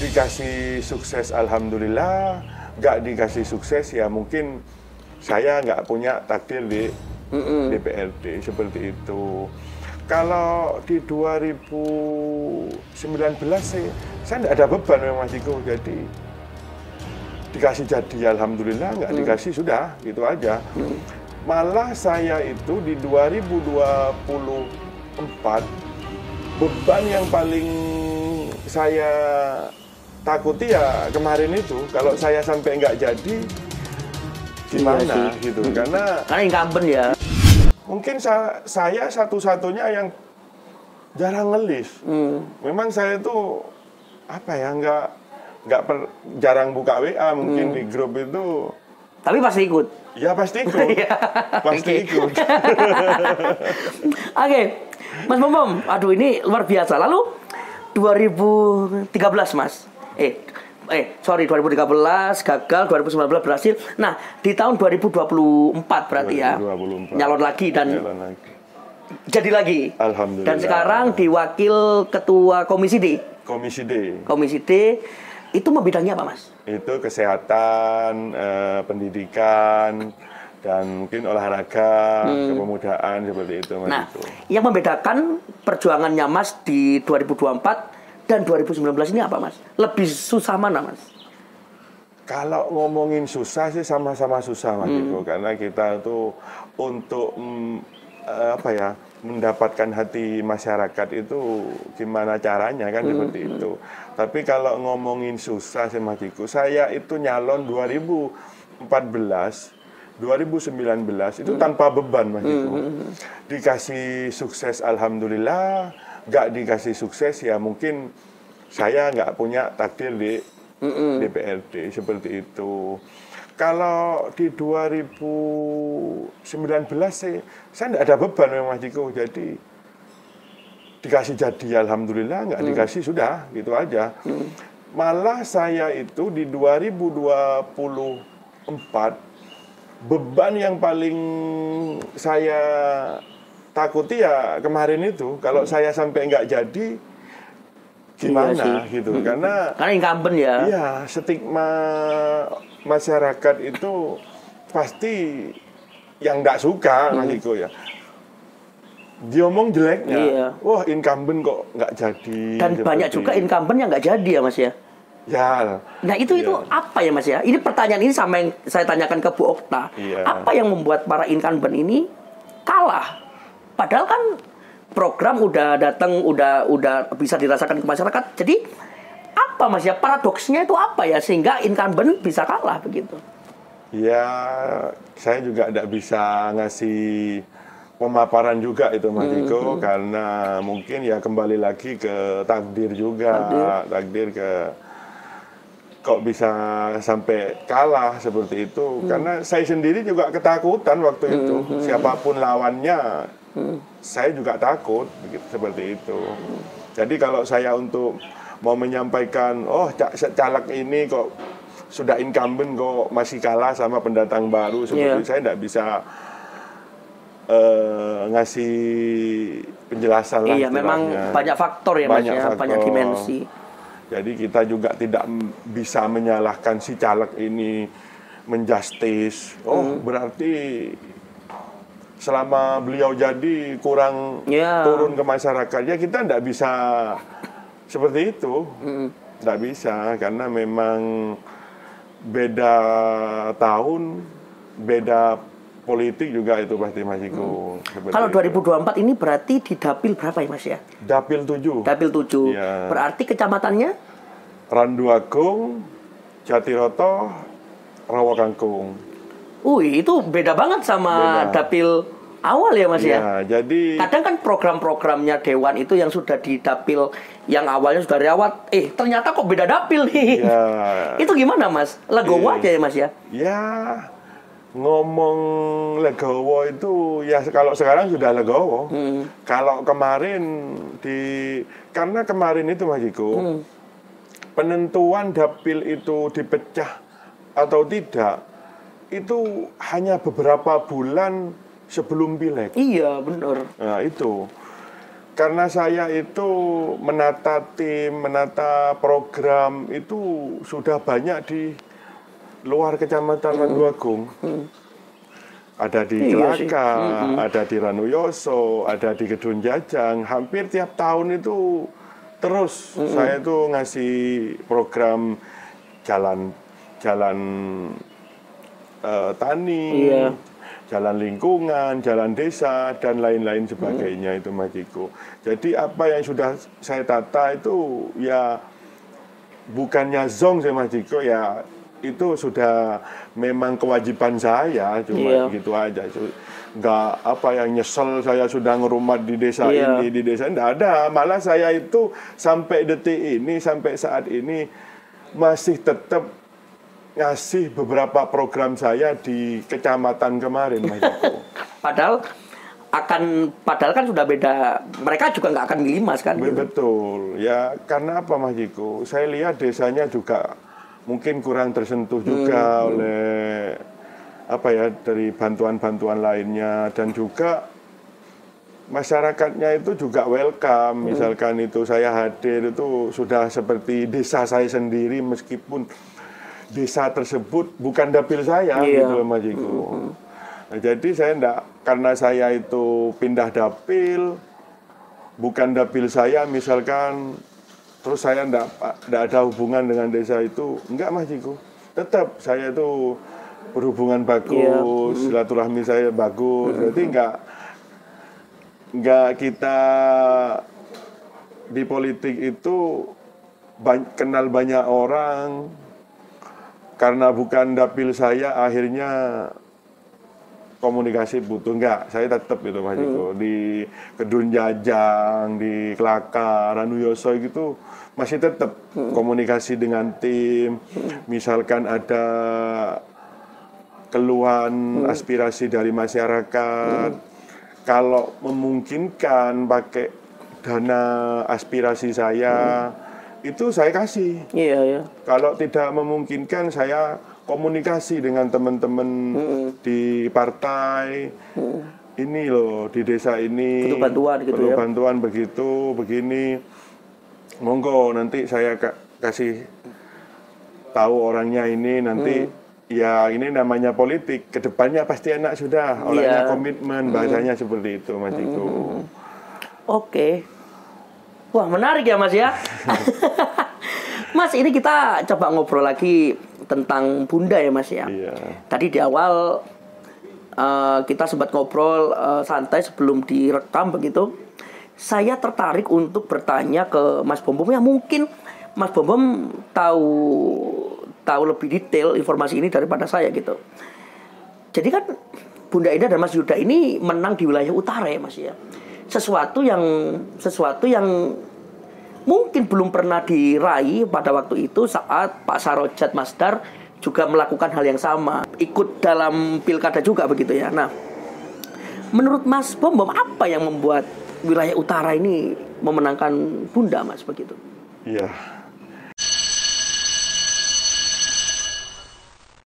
Dikasih sukses alhamdulillah, nggak dikasih sukses ya mungkin saya nggak punya takdir di DPRD seperti itu. Kalau di 2019 sih saya nggak ada beban memang Mas Diko, jadi dikasih jadi alhamdulillah, nggak dikasih sudah gitu aja. Malah saya itu di 2024 beban yang paling saya takuti ya kemarin itu, kalau saya sampai nggak jadi gimana gitu, karena incumbent ya. Mungkin saya satu-satunya yang jarang ngelis. Memang saya itu apa ya, jarang buka WA mungkin di grup itu. Tapi pasti ikut. Ya pasti ikut, pasti ikut. Oke, Mas Bom, aduh ini luar biasa. Lalu 2013 Mas, 2013 gagal, 2019 berhasil. Nah, di tahun 2024 berarti 2024. Ya nyalon lagi dan jadi lagi. Alhamdulillah. Dan sekarang di wakil ketua Komisi D. Komisi D itu membidangi apa Mas? Itu kesehatan, pendidikan, dan mungkin olahraga, kepemudaan seperti itu Mas. Nah, yang membedakan perjuangannya Mas di 2024 dan 2019 ini apa Mas? Lebih susah mana Mas? Kalau ngomongin susah sih sama-sama susah Mas Diko, karena kita tuh untuk mendapatkan hati masyarakat itu gimana caranya kan seperti itu. Tapi kalau ngomongin susah sih Mas Diko, saya itu nyalon 2014 2019 itu tanpa beban Mas Diko. Dikasih sukses alhamdulillah, nggak dikasih sukses ya mungkin saya nggak punya takdir di DPRD seperti itu. Kalau di 2019 sih saya nggak ada beban memang Mas Diko, jadi dikasih jadi alhamdulillah, nggak dikasih sudah gitu aja. Malah saya itu di 2024 beban yang paling saya takuti ya kemarin itu, kalau saya sampai nggak jadi gimana gitu, karena incumbent ya. Iya, stigma masyarakat itu pasti yang nggak suka Mas Diko ya. Diomong jeleknya, wah incumbent kok nggak jadi. Dan banyak juga incumbent yang nggak jadi ya Mas ya. Ya. Nah itu apa ya Mas ya? Ini pertanyaan ini sama yang saya tanyakan ke Bu Okta. Apa yang membuat para incumbent ini kalah? Padahal kan program udah datang, udah bisa dirasakan ke masyarakat. Jadi apa Mas ya? Paradoksnya itu apa ya sehingga incumbent bisa kalah begitu? Ya, saya juga tidak bisa ngasih pemaparan juga itu Mas Diko, karena mungkin ya kembali lagi ke takdir juga, takdir ke kok bisa sampai kalah seperti itu. Karena saya sendiri juga ketakutan waktu itu, siapapun lawannya saya juga takut begitu, seperti itu. Jadi kalau saya untuk mau menyampaikan, oh caleg ini kok sudah incumbent kok masih kalah sama pendatang baru seperti itu, saya tidak bisa ngasih penjelasan lah. Iya, memang banyak faktor ya Mas ya, banyak dimensi. Jadi kita juga tidak bisa menyalahkan si caleg ini menjustis. Oh, berarti selama beliau jadi kurang turun ke masyarakat. Ya kita tidak bisa seperti itu. Tidak bisa, karena memang beda tahun, beda politik juga itu pasti Mas Diko. Kalau 2024 ini berarti di dapil berapa ya Mas ya? Dapil 7. Dapil 7. Ya. Berarti kecamatannya? Randu Agung, Jatiroto, Rawakangkung. Itu beda banget sama dapil awal ya Mas ya? Jadi kadang kan program-programnya Dewan itu yang sudah di dapil yang awalnya sudah rawat, ternyata kok beda dapil nih. Itu gimana Mas? Legowo aja ya Mas ya? Ya, ngomong legowo itu ya kalau sekarang sudah legowo. Kalau kemarin karena kemarin itu Mas Diko, penentuan dapil itu dipecah atau tidak itu hanya beberapa bulan sebelum pileg. Iya benar. Nah itu karena saya itu menata tim, menata program itu sudah banyak di luar Kecamatan Randuagung. Ada di Kelaka, ada di Ranuyoso, ada di Gedung Jajang. Hampir tiap tahun itu terus saya itu ngasih program jalan tani, jalan lingkungan, jalan desa, dan lain-lain sebagainya itu Mas Ciko. Jadi apa yang sudah saya tata itu ya bukannya zong saya Mas Ciko, ya itu sudah memang kewajiban saya, cuma gitu aja. Nggak apa yang nyesel saya sudah ngerumat di desa ini, di desa ini, nggak ada. Malah saya itu sampai detik ini, sampai saat ini masih tetap ngasih beberapa program saya di kecamatan kemarin, Mas Joko. Padahal kan sudah beda. Mereka juga nggak akan milih Mas kan? Betul. Ya karena apa Mas Jiko? Saya lihat desanya juga mungkin kurang tersentuh juga oleh apa ya, dari bantuan-bantuan lainnya, dan juga masyarakatnya itu juga welcome. Misalkan itu saya hadir itu sudah seperti desa saya sendiri, meskipun desa tersebut bukan dapil saya, gitu Mas Jiko. Nah, jadi saya enggak, karena saya itu pindah dapil, bukan dapil saya misalkan, terus saya enggak ada hubungan dengan desa itu, enggak Mas Jiko. Tetap saya itu berhubungan bagus, silaturahmi saya bagus. Berarti enggak kita di politik itu kenal banyak orang, karena bukan dapil saya akhirnya komunikasi butuh. Enggak, saya tetap itu Mas Jiko. Di Gedung Jajang, di Kelaka, Ranuyoso gitu masih tetap komunikasi dengan tim. Misalkan ada keluhan aspirasi dari masyarakat, kalau memungkinkan pakai dana aspirasi saya, itu saya kasih. Kalau tidak memungkinkan, saya komunikasi dengan teman-teman di partai. Ini loh, di desa ini perlu bantuan gitu, perlu bantuan begitu, begini. Monggo nanti saya kasih tahu orangnya ini, nanti ya ini namanya politik, kedepannya pasti enak sudah, orangnya komitmen, bahasanya seperti itu Mas Jiko. Oke. Wah, menarik ya Mas ya. Mas, ini kita coba ngobrol lagi tentang Bunda ya Mas ya. Tadi di awal kita sempat ngobrol santai sebelum direkam begitu. Saya tertarik untuk bertanya ke Mas Bom Bom, yang mungkin Mas Bom Bom tahu lebih detail informasi ini daripada saya gitu. Jadi kan Bunda Indah dan Mas Yuda ini menang di wilayah utara ya Mas ya. Sesuatu yang mungkin belum pernah diraih pada waktu itu saat Pak Sarojat Masdar juga melakukan hal yang sama, ikut dalam pilkada juga begitu ya. Nah, menurut Mas Bom Bom, apa yang membuat wilayah utara ini memenangkan Bunda Mas begitu? Iya.